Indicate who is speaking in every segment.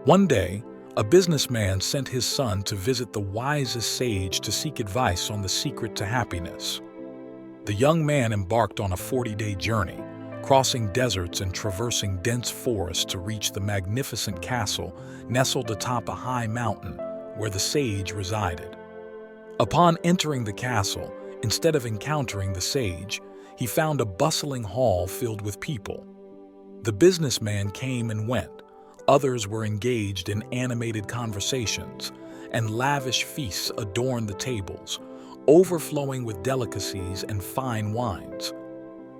Speaker 1: One day, a businessman sent his son to visit the wisest sage to seek advice on the secret to happiness. The young man embarked on a 40-day journey, crossing deserts and traversing dense forests to reach the magnificent castle nestled atop a high mountain where the sage resided. Upon entering the castle, instead of encountering the sage, he found a bustling hall filled with people. The businessman came and went. Others were engaged in animated conversations, and lavish feasts adorned the tables, overflowing with delicacies and fine wines.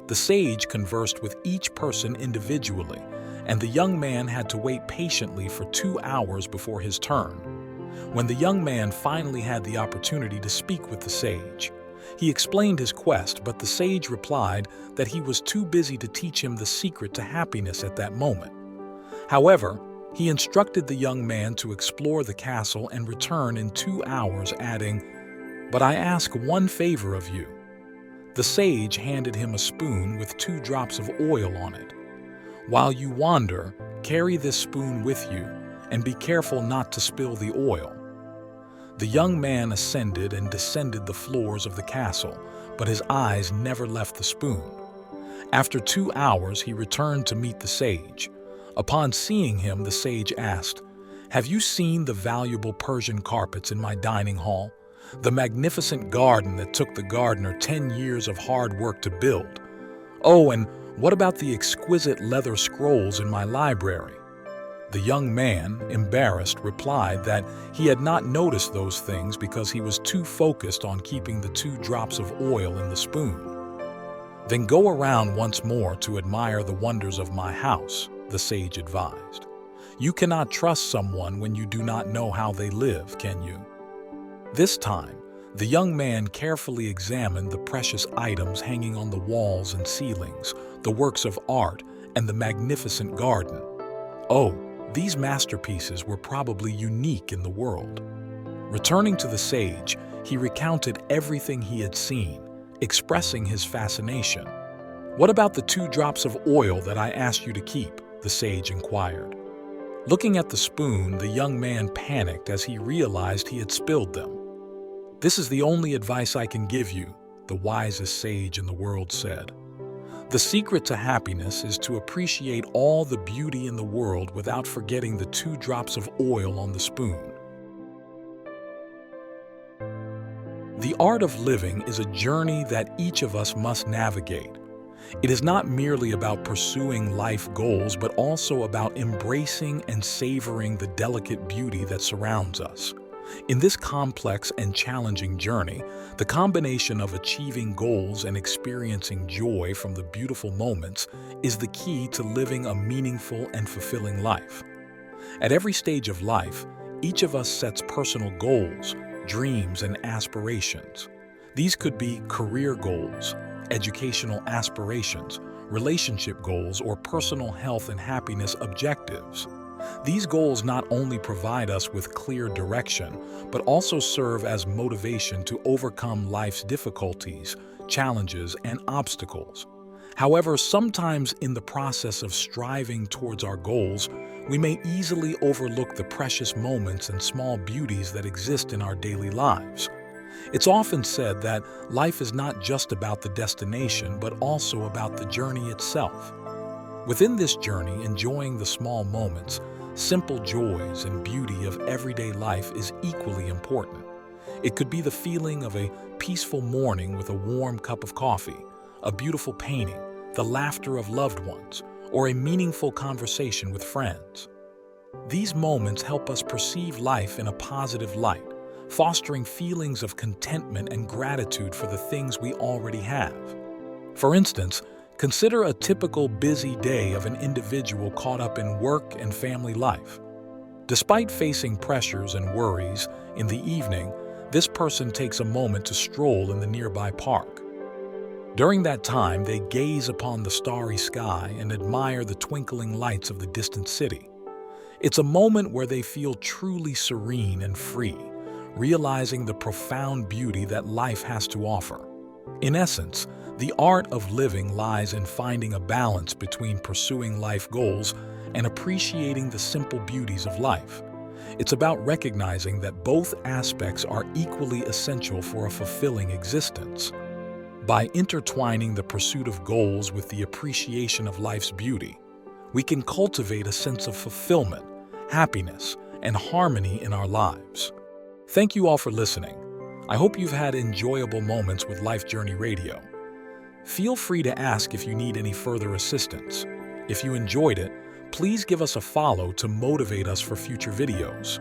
Speaker 1: The sage conversed with each person individually, and the young man had to wait patiently for 2 hours before his turn. When the young man finally had the opportunity to speak with the sage, he explained his quest, but the sage replied that he was too busy to teach him the secret to happiness at that moment. However, he instructed the young man to explore the castle and return in 2 hours, adding, "But I ask one favor of you." The sage handed him a spoon with 2 drops of oil on it. "While you wander, carry this spoon with you, and be careful not to spill the oil." The young man ascended and descended the floors of the castle, but his eyes never left the spoon. After 2 hours, he returned to meet the sage. Upon seeing him, the sage asked, "Have you seen the valuable Persian carpets in my dining hall? The magnificent garden that took the gardener 10 years of hard work to build? Oh, and what about the exquisite leather scrolls in my library?" The young man, embarrassed, replied that he had not noticed those things because he was too focused on keeping the 2 drops of oil in the spoon. "Then go around once more to admire the wonders of my house," the sage advised. "You cannot trust someone when you do not know how they live, can you?" This time, the young man carefully examined the precious items hanging on the walls and ceilings, the works of art, and the magnificent garden. Oh, these masterpieces were probably unique in the world. Returning to the sage, he recounted everything he had seen, expressing his fascination. "What about the 2 drops of oil that I asked you to keep?" the sage inquired. Looking at the spoon, the young man panicked as he realized he had spilled them. "This is the only advice I can give you," the wisest sage in the world said. "The secret to happiness is to appreciate all the beauty in the world without forgetting the 2 drops of oil on the spoon." The art of living is a journey that each of us must navigate. It is not merely about pursuing life goals, but also about embracing and savoring the delicate beauty that surrounds us. In this complex and challenging journey, the combination of achieving goals and experiencing joy from the beautiful moments is the key to living a meaningful and fulfilling life. At every stage of life, each of us sets personal goals, dreams, and aspirations. These could be career goals, educational aspirations, relationship goals, or personal health and happiness objectives. These goals not only provide us with clear direction, but also serve as motivation to overcome life's difficulties, challenges, and obstacles. However, sometimes in the process of striving towards our goals, we may easily overlook the precious moments and small beauties that exist in our daily lives. It's often said that life is not just about the destination, but also about the journey itself. Within this journey, enjoying the small moments, simple joys, and beauty of everyday life is equally important. It could be the feeling of a peaceful morning with a warm cup of coffee, a beautiful painting, the laughter of loved ones, or a meaningful conversation with friends. These moments help us perceive life in a positive light, fostering feelings of contentment and gratitude for the things we already have. For instance, consider a typical busy day of an individual caught up in work and family life. Despite facing pressures and worries, in the evening, this person takes a moment to stroll in the nearby park. During that time, they gaze upon the starry sky and admire the twinkling lights of the distant city. It's a moment where they feel truly serene and free, realizing the profound beauty that life has to offer. In essence, the art of living lies in finding a balance between pursuing life goals and appreciating the simple beauties of life. It's about recognizing that both aspects are equally essential for a fulfilling existence. By intertwining the pursuit of goals with the appreciation of life's beauty, we can cultivate a sense of fulfillment, happiness, and harmony in our lives. Thank you all for listening. I hope you've had enjoyable moments with Life Journey Radio. Feel free to ask if you need any further assistance. If you enjoyed it, please give us a follow to motivate us for future videos.